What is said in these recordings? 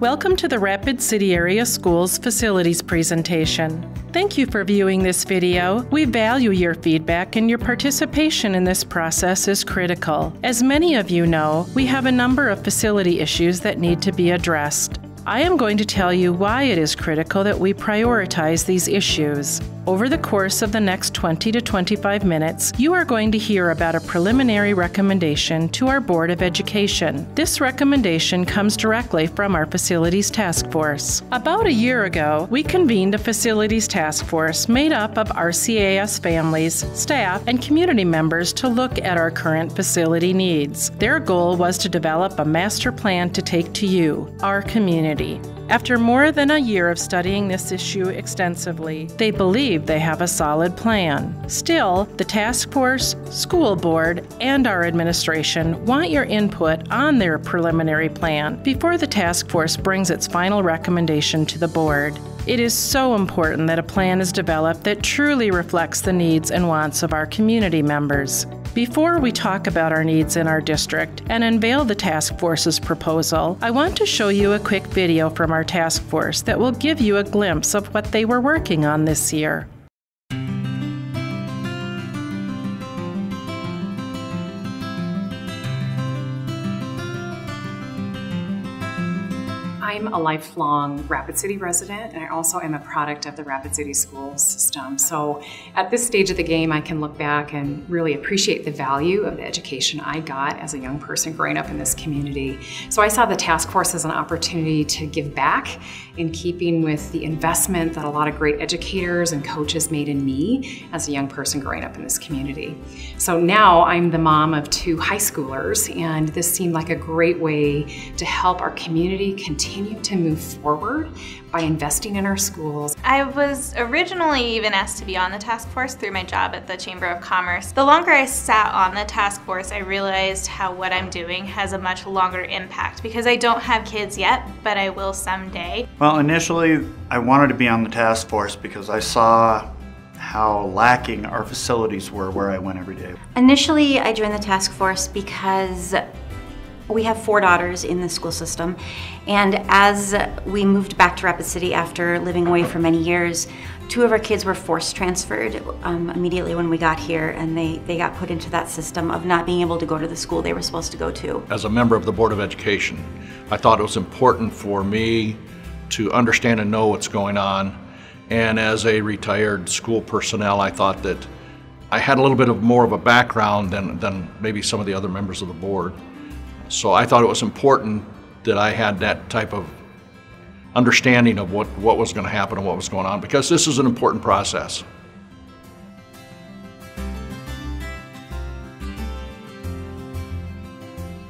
Welcome to the Rapid City Area Schools Facilities presentation. Thank you for viewing this video. We value your feedback, and your participation in this process is critical. As many of you know, we have a number of facility issues that need to be addressed. I am going to tell you why it is critical that we prioritize these issues. Over the course of the next 20 to 25 minutes, you are going to hear about a preliminary recommendation to our Board of Education. This recommendation comes directly from our Facilities Task Force. About a year ago, we convened a Facilities Task Force made up of RCAS families, staff, and community members to look at our current facility needs. Their goal was to develop a master plan to take to you, our community. After more than a year of studying this issue extensively, they believe they have a solid plan. Still, the task force, school board, and our administration want your input on their preliminary plan before the task force brings its final recommendation to the board. It is so important that a plan is developed that truly reflects the needs and wants of our community members. Before we talk about our needs in our district and unveil the task force's proposal, I want to show you a quick video from our task force that will give you a glimpse of what they were working on this year. I'm a lifelong Rapid City resident, and I also am a product of the Rapid City school system. So at this stage of the game, I can look back and really appreciate the value of the education I got as a young person growing up in this community. So I saw the task force as an opportunity to give back in keeping with the investment that a lot of great educators and coaches made in me as a young person growing up in this community. So now I'm the mom of 2 high schoolers, and this seemed like a great way to help our community continue to move forward by investing in our schools. I was originally even asked to be on the task force through my job at the Chamber of Commerce. The longer I sat on the task force, I realized how what I'm doing has a much longer impact, because I don't have kids yet, but I will someday. Well, initially I wanted to be on the task force because I saw how lacking our facilities were where I went every day. Initially, I joined the task force because we have 4 daughters in the school system, and as we moved back to Rapid City after living away for many years, 2 of our kids were force transferred immediately when we got here, and they got put into that system of not being able to go to the school they were supposed to go to. As a member of the Board of Education, I thought it was important for me to understand and know what's going on, and as a retired school personnel, I thought that I had a little bit more of a background than maybe some of the other members of the board. So I thought it was important that I had that type of understanding of what was going to happen and what was going on, because this is an important process.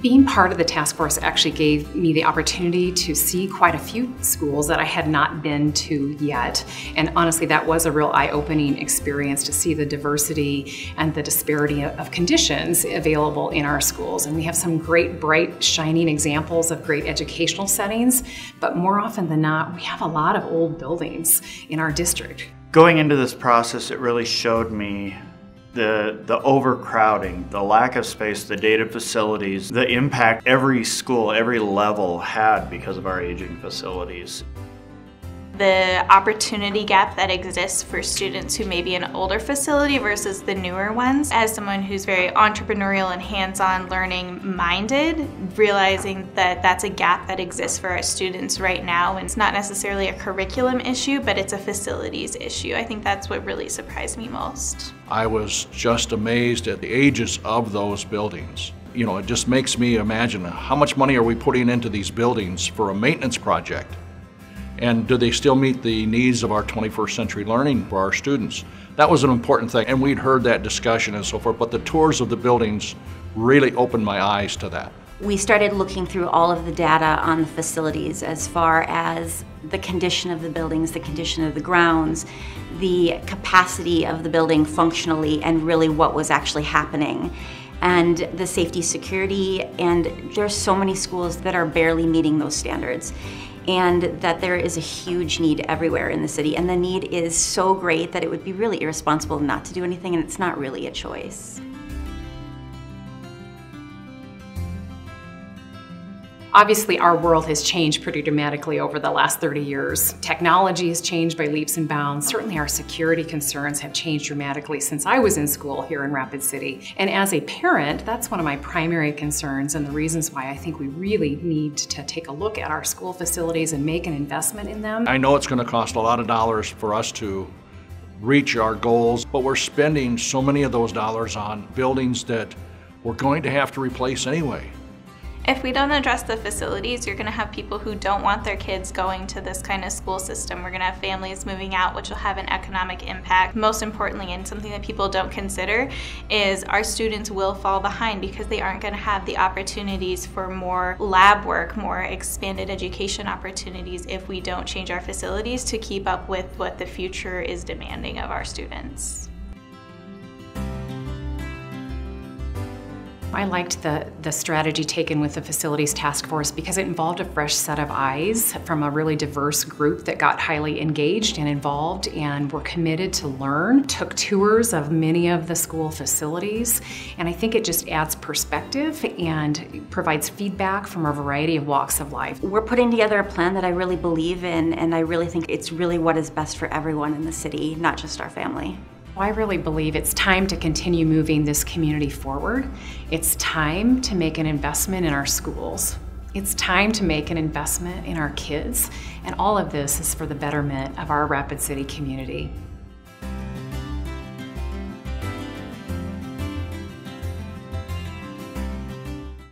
Being part of the task force actually gave me the opportunity to see quite a few schools that I had not been to yet. And honestly, that was a real eye-opening experience to see the diversity and the disparity of conditions available in our schools. And we have some great, bright, shining examples of great educational settings, but more often than not, we have a lot of old buildings in our district. Going into this process, it really showed me the overcrowding, the lack of space, the dated facilities, the impact every school, every level had because of our aging facilities. The opportunity gap that exists for students who may be in an older facility versus the newer ones. As someone who's very entrepreneurial and hands-on learning minded, realizing that that's a gap that exists for our students right now, and it's not necessarily a curriculum issue, but it's a facilities issue. I think that's what really surprised me most. I was just amazed at the ages of those buildings. You know, it just makes me imagine how much money are we putting into these buildings for a maintenance project? And do they still meet the needs of our 21st century learning for our students? That was an important thing, and we'd heard that discussion and so forth, but the tours of the buildings really opened my eyes to that. We started looking through all of the data on the facilities as far as the condition of the buildings, the condition of the grounds, the capacity of the building functionally, and really what was actually happening, and the safety, security, and there's so many schools that are barely meeting those standards, and that there is a huge need everywhere in the city, and the need is so great that it would be really irresponsible not to do anything, and it's not really a choice. Obviously, our world has changed pretty dramatically over the last 30 years. Technology has changed by leaps and bounds. Certainly our security concerns have changed dramatically since I was in school here in Rapid City. And as a parent, that's one of my primary concerns and the reasons why I think we really need to take a look at our school facilities and make an investment in them. I know it's going to cost a lot of dollars for us to reach our goals, but we're spending so many of those dollars on buildings that we're going to have to replace anyway. If we don't address the facilities, you're going to have people who don't want their kids going to this kind of school system. We're going to have families moving out, which will have an economic impact. Most importantly, and something that people don't consider, is our students will fall behind because they aren't going to have the opportunities for more lab work, more expanded education opportunities if we don't change our facilities to keep up with what the future is demanding of our students. I liked the strategy taken with the facilities task force because it involved a fresh set of eyes from a really diverse group that got highly engaged and involved and were committed to learn, took tours of many of the school facilities, and I think it just adds perspective and provides feedback from a variety of walks of life. We're putting together a plan that I really believe in, and I really think it's really what is best for everyone in the city, not just our family. I really believe it's time to continue moving this community forward. It's time to make an investment in our schools. It's time to make an investment in our kids, and all of this is for the betterment of our Rapid City community.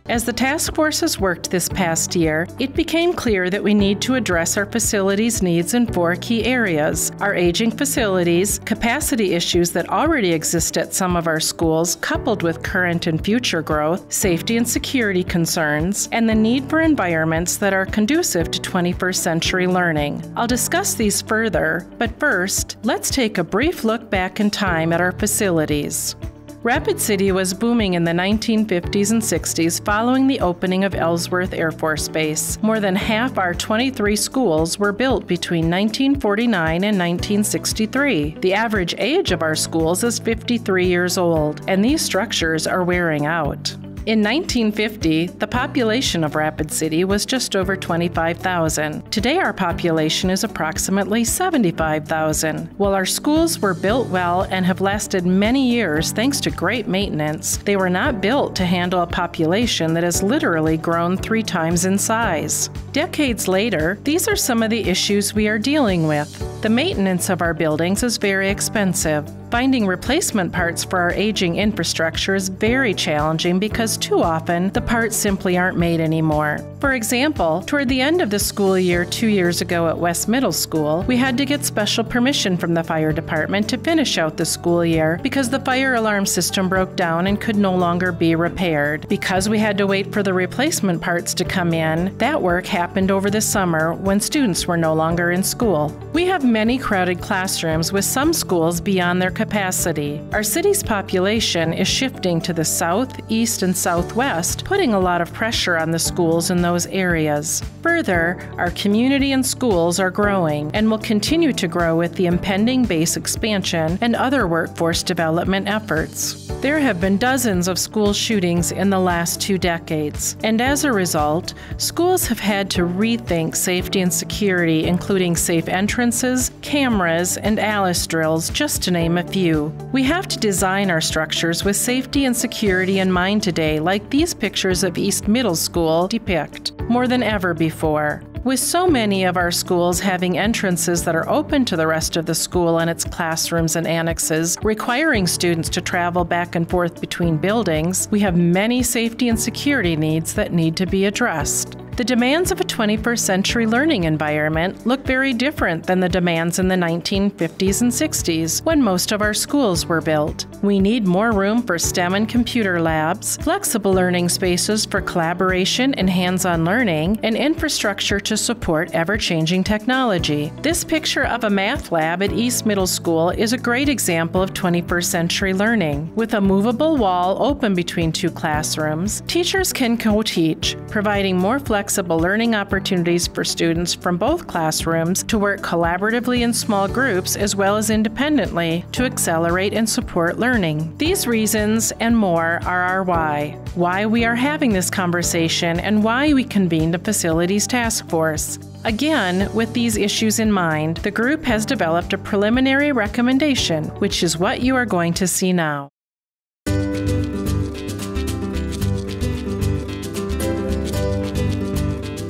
As the task forces worked this past year, it became clear that we need to address our facilities needs in 4 key areas: our aging facilities, capacity issues that already exist at some of our schools, coupled with current and future growth, safety and security concerns, and the need for environments that are conducive to 21st century learning. I'll discuss these further, but first, let's take a brief look back in time at our facilities. Rapid City was booming in the 1950s and 60s following the opening of Ellsworth Air Force Base. More than half our 23 schools were built between 1949 and 1963. The average age of our schools is 53 years old, and these structures are wearing out. In 1950, the population of Rapid City was just over 25,000. Today, our population is approximately 75,000. While our schools were built well and have lasted many years thanks to great maintenance, they were not built to handle a population that has literally grown 3 times in size. Decades later, these are some of the issues we are dealing with. The maintenance of our buildings is very expensive. Finding replacement parts for our aging infrastructure is very challenging because too often the parts simply aren't made anymore. For example, toward the end of the school year 2 years ago at West Middle School, we had to get special permission from the fire department to finish out the school year because the fire alarm system broke down and could no longer be repaired. Because we had to wait for the replacement parts to come in, that work happened over the summer when students were no longer in school. We have many crowded classrooms with some schools beyond their capacity. Our city's population is shifting to the south, east, and southwest, putting a lot of pressure on the schools in those areas. Further, our community and schools are growing and will continue to grow with the impending base expansion and other workforce development efforts. There have been dozens of school shootings in the last 2 decades, and as a result, schools have had to rethink safety and security, including safe entrances, cameras, and ALICE drills, just to name a few. We have to design our structures with safety and security in mind today, like these pictures of East Middle School depict, more than ever before. With so many of our schools having entrances that are open to the rest of the school and its classrooms and annexes, requiring students to travel back and forth between buildings, we have many safety and security needs that need to be addressed. The demands of a 21st century learning environment look very different than the demands in the 1950s and 60s when most of our schools were built. We need more room for STEM and computer labs, flexible learning spaces for collaboration and hands-on learning, and infrastructure to support ever-changing technology. This picture of a math lab at East Middle School is a great example of 21st century learning. With a movable wall open between 2 classrooms, teachers can co-teach, providing more flexible learning opportunities for students from both classrooms to work collaboratively in small groups as well as independently to accelerate and support learning. These reasons and more are our why we are having this conversation, and why we convened a facilities task force. Again, with these issues in mind, the group has developed a preliminary recommendation, which is what you are going to see now.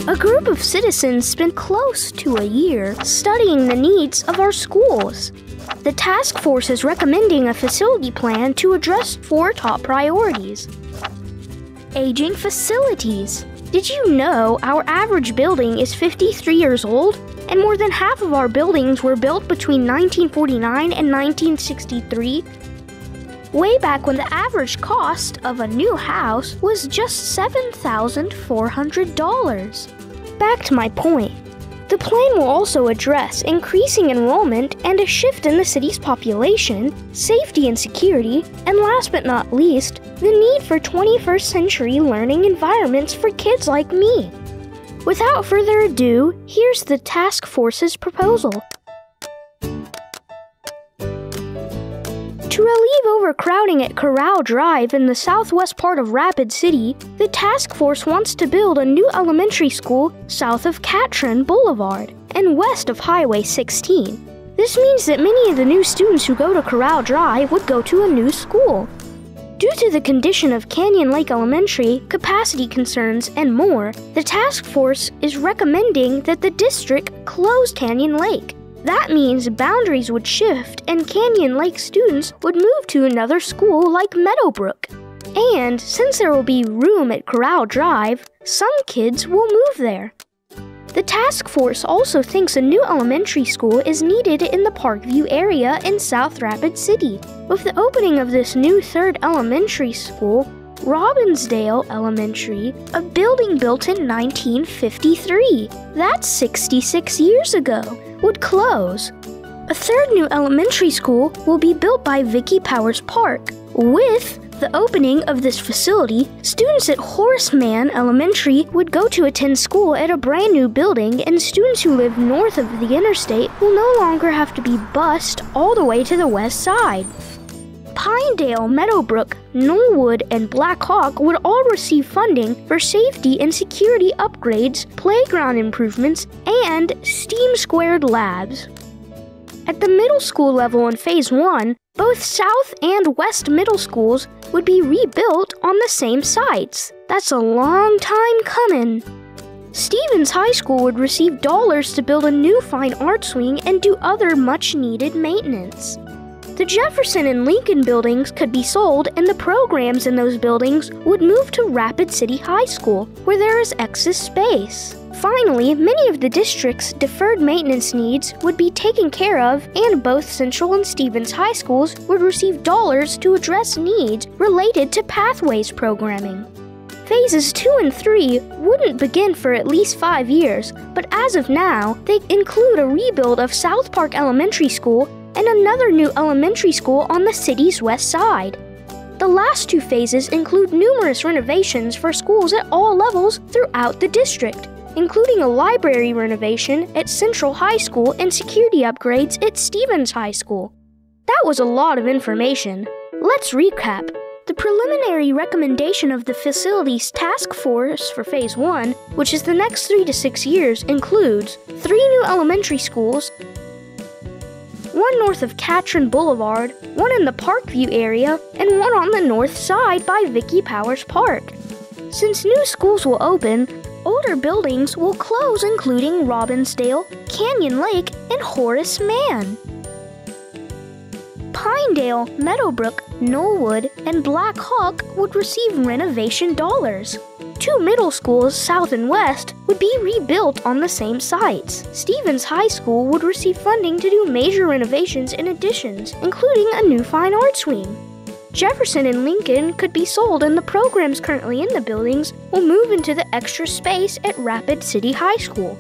A group of citizens spent close to a year studying the needs of our schools. The task force is recommending a facility plan to address 4 top priorities. Aging facilities. Did you know our average building is 53 years old, and more than half of our buildings were built between 1949 and 1963? Way back when the average cost of a new house was just $7,400. Back to my point. The plan will also address increasing enrollment and a shift in the city's population, safety and security, and last but not least, the need for 21st century learning environments for kids like me. Without further ado, here's the task force's proposal. To relieve overcrowding at Corral Drive in the southwest part of Rapid City, the task force wants to build a new elementary school south of Catron Boulevard and west of Highway 16. This means that many of the new students who go to Corral Drive would go to a new school. Due to the condition of Canyon Lake Elementary, capacity concerns, and more, the task force is recommending that the district close Canyon Lake. That means boundaries would shift and Canyon Lake students would move to another school like Meadowbrook. And since there will be room at Corral Drive, some kids will move there. The task force also thinks a new elementary school is needed in the Parkview area in South Rapid City. With the opening of this new 3rd elementary school, Robbinsdale Elementary, a building built in 1953, that's 66 years ago, would close. A 3rd new elementary school will be built by Vicky Powers Park. With the opening of this facility, students at Horace Mann Elementary would go to attend school at a brand new building, and students who live north of the interstate will no longer have to be bused all the way to the west side. Pinedale, Meadowbrook, Knollwood, and Black Hawk would all receive funding for safety and security upgrades, playground improvements, and STEAM Squared labs. At the middle school level in Phase 1, both South and West middle schools would be rebuilt on the same sites. That's a long time coming. Stevens High School would receive dollars to build a new fine arts wing and do other much-needed maintenance. The Jefferson and Lincoln buildings could be sold, and the programs in those buildings would move to Rapid City High School, where there is excess space. Finally, many of the district's deferred maintenance needs would be taken care of, and both Central and Stevens High Schools would receive dollars to address needs related to Pathways programming. Phases 2 and 3 wouldn't begin for at least 5 years, but as of now, they include a rebuild of South Park Elementary School and another new elementary school on the city's west side. The last 2 phases include numerous renovations for schools at all levels throughout the district, including a library renovation at Central High School and security upgrades at Stevens High School. That was a lot of information. Let's recap. The preliminary recommendation of the Facilities Task Force for Phase 1, which is the next 3 to 6 years, includes 3 new elementary schools, 1 north of Catron Boulevard, 1 in the Parkview area, and 1 on the north side by Vicky Powers Park. Since new schools will open, older buildings will close, including Robbinsdale, Canyon Lake, and Horace Mann. Pinedale, Meadowbrook, Knollwood, and Black Hawk would receive renovation dollars. 2 middle schools, south and west, would be rebuilt on the same sites. Stevens High School would receive funding to do major renovations and additions, including a new fine arts wing. Jefferson and Lincoln could be sold, and the programs currently in the buildings will move into the extra space at Rapid City High School.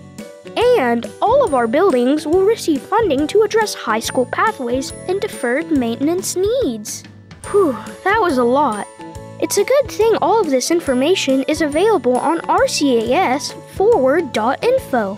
And all of our buildings will receive funding to address high school pathways and deferred maintenance needs. Whew, that was a lot. It's a good thing all of this information is available on RCAS forward.info.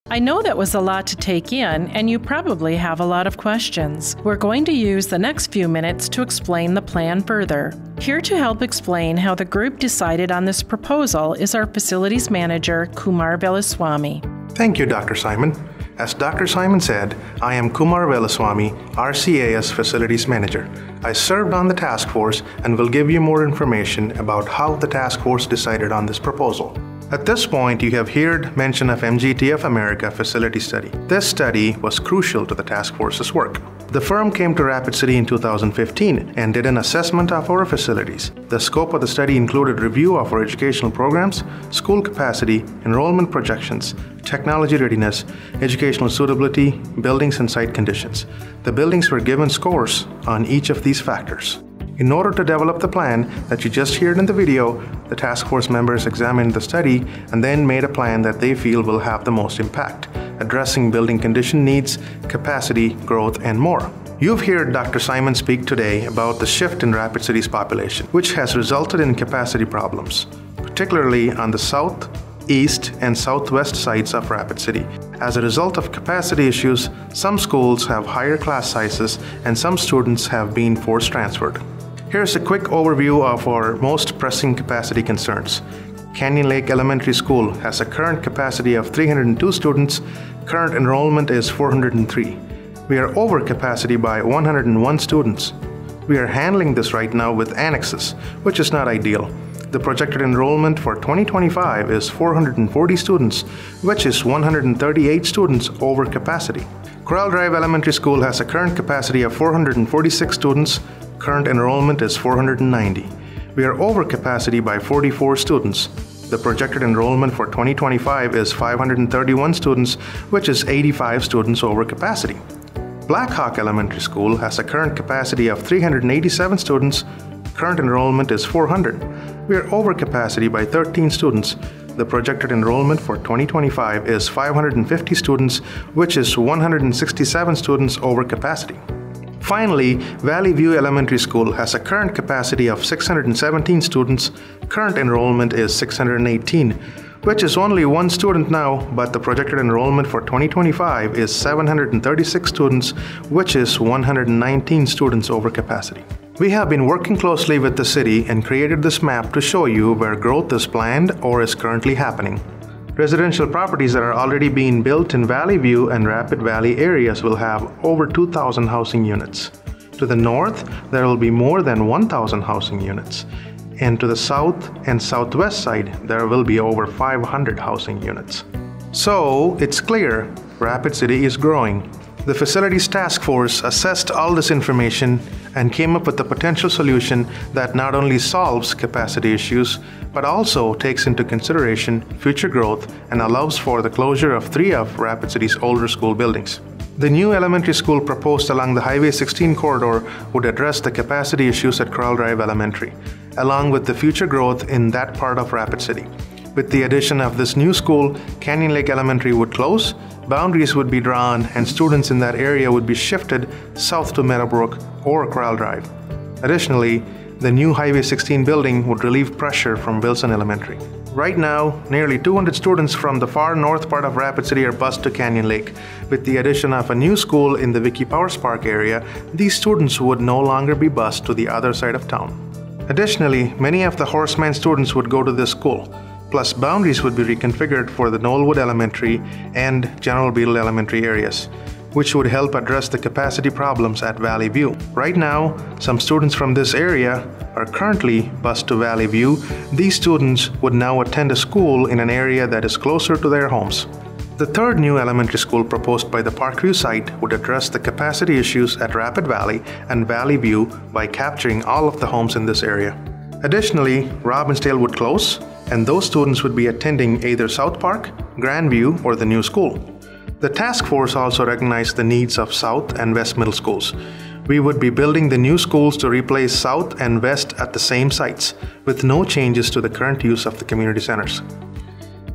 I know that was a lot to take in, and you probably have a lot of questions. We're going to use the next few minutes to explain the plan further. Here to help explain how the group decided on this proposal is our facilities manager, Kumar Velaswamy. Thank you, Dr. Simon. As Dr. Simon said, I am Kumar Velaswamy, RCAS Facilities Manager. I served on the task force and will give you more information about how the task force decided on this proposal. At this point, you have heard mention of MGT of America facility study. This study was crucial to the task force's work. The firm came to Rapid City in 2015 and did an assessment of our facilities. The scope of the study included review of our educational programs, school capacity, enrollment projections, technology readiness, educational suitability, buildings and site conditions. The buildings were given scores on each of these factors. In order to develop the plan that you just heard in the video, the task force members examined the study and then made a plan that they feel will have the most impact, addressing building condition needs, capacity, growth, and more. You've heard Dr. Simon speak today about the shift in Rapid City's population, which has resulted in capacity problems, particularly on the south, east, and southwest sides of Rapid City. As a result of capacity issues, some schools have higher class sizes and some students have been forced transferred. Here's a quick overview of our most pressing capacity concerns. Canyon Lake Elementary School has a current capacity of 302 students. Current enrollment is 403. We are over capacity by 101 students. We are handling this right now with annexes, which is not ideal. The projected enrollment for 2025 is 440 students, which is 138 students over capacity. Corral Drive Elementary School has a current capacity of 446 students. Current enrollment is 490. We are over capacity by 44 students. The projected enrollment for 2025 is 531 students, which is 85 students over capacity. Black Hawk Elementary School has a current capacity of 387 students. Current enrollment is 400. We are over capacity by 13 students. The projected enrollment for 2025 is 550 students, which is 167 students over capacity. Finally, Valley View Elementary School has a current capacity of 617 students. Current enrollment is 618, which is only one student now, but the projected enrollment for 2025 is 736 students, which is 119 students over capacity. We have been working closely with the city and created this map to show you where growth is planned or is currently happening. Residential properties that are already being built in Valley View and Rapid Valley areas will have over 2,000 housing units. To the north, there will be more than 1,000 housing units. And to the south and southwest side, there will be over 500 housing units. So, it's clear, Rapid City is growing. The Facilities Task Force assessed all this information and came up with a potential solution that not only solves capacity issues, but also takes into consideration future growth and allows for the closure of 3 of Rapid City's older school buildings. The new elementary school proposed along the Highway 16 corridor would address the capacity issues at Corral Drive Elementary, along with the future growth in that part of Rapid City. With the addition of this new school, Canyon Lake Elementary would close, boundaries would be drawn, and students in that area would be shifted south to Meadowbrook or Corral Drive. Additionally, the new Highway 16 building would relieve pressure from Wilson Elementary. Right now, nearly 200 students from the far north part of Rapid City are bused to Canyon Lake. With the addition of a new school in the Vicky Powers Park area, these students would no longer be bused to the other side of town. Additionally, many of the Horseman students would go to this school. Plus, boundaries would be reconfigured for the Knollwood Elementary and General Beadle Elementary areas, which would help address the capacity problems at Valley View. Right now, some students from this area are currently bused to Valley View. These students would now attend a school in an area that is closer to their homes. The third new elementary school proposed by the Parkview site would address the capacity issues at Rapid Valley and Valley View by capturing all of the homes in this area. Additionally, Robbinsdale would close, and those students would be attending either South Park, Grandview, or the new school. The task force also recognized the needs of South and West middle schools. We would be building the new schools to replace South and West at the same sites, with no changes to the current use of the community centers.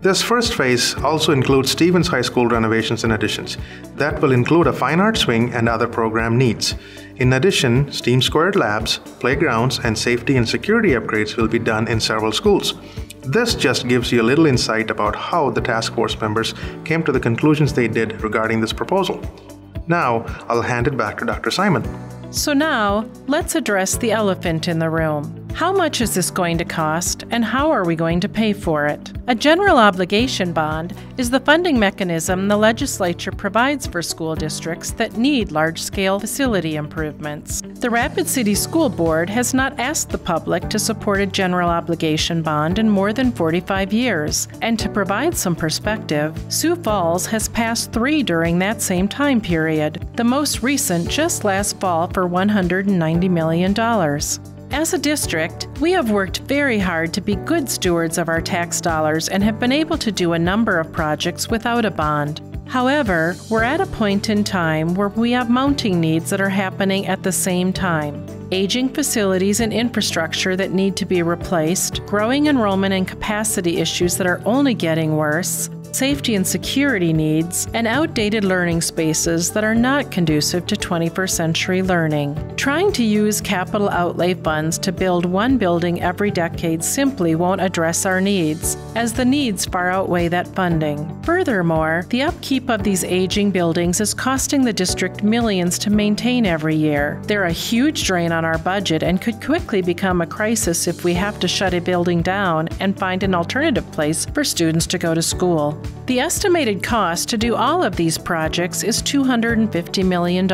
This first phase also includes Stevens High School renovations and additions. That will include a fine arts wing and other program needs. In addition, STEAM Squared labs, playgrounds, and safety and security upgrades will be done in several schools. This just gives you a little insight about how the task force members came to the conclusions they did regarding this proposal. Now, I'll hand it back to Dr. Simon. So now, let's address the elephant in the room. How much is this going to cost, and how are we going to pay for it? A general obligation bond is the funding mechanism the legislature provides for school districts that need large-scale facility improvements. The Rapid City School Board has not asked the public to support a general obligation bond in more than 45 years, and to provide some perspective, Sioux Falls has passed 3 during that same time period, the most recent just last fall for $190 million. As a district, we have worked very hard to be good stewards of our tax dollars and have been able to do a number of projects without a bond. However, we're at a point in time where we have mounting needs that are happening at the same time. Aging facilities and infrastructure that need to be replaced, growing enrollment and capacity issues that are only getting worse, safety and security needs, and outdated learning spaces that are not conducive to 21st century learning. Trying to use capital outlay funds to build one building every decade simply won't address our needs, as the needs far outweigh that funding. Furthermore, the upkeep of these aging buildings is costing the district millions to maintain every year. They're a huge drain on our budget and could quickly become a crisis if we have to shut a building down and find an alternative place for students to go to school. The estimated cost to do all of these projects is $250 million.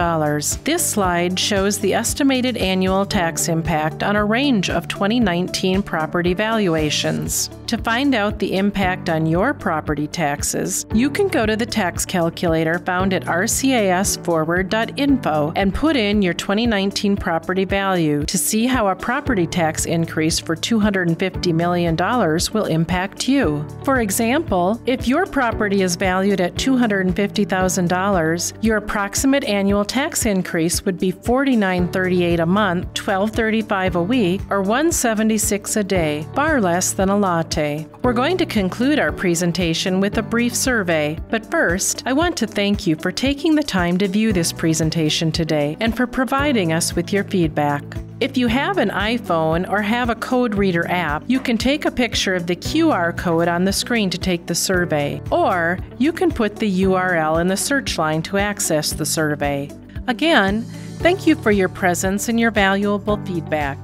This slide shows the estimated annual tax impact on a range of 2019 property valuations. To find out the impact on your property taxes, you can go to the tax calculator found at rcasforward.info and put in your 2019 property value to see how a property tax increase for $250 million will impact you. For example, if your property is valued at $250,000, your approximate annual tax increase would be $49.38 a month, $12.35 a week, or $176 a day, far less than a latte. We're going to conclude our presentation with a brief survey, but first, I want to thank you for taking the time to view this presentation today and for providing us with your feedback. If you have an iPhone or have a code reader app, you can take a picture of the QR code on the screen to take the survey, or you can put the URL in the search line to access the survey. Again, thank you for your presence and your valuable feedback.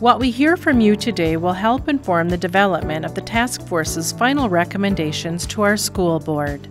What we hear from you today will help inform the development of the task force's final recommendations to our school board.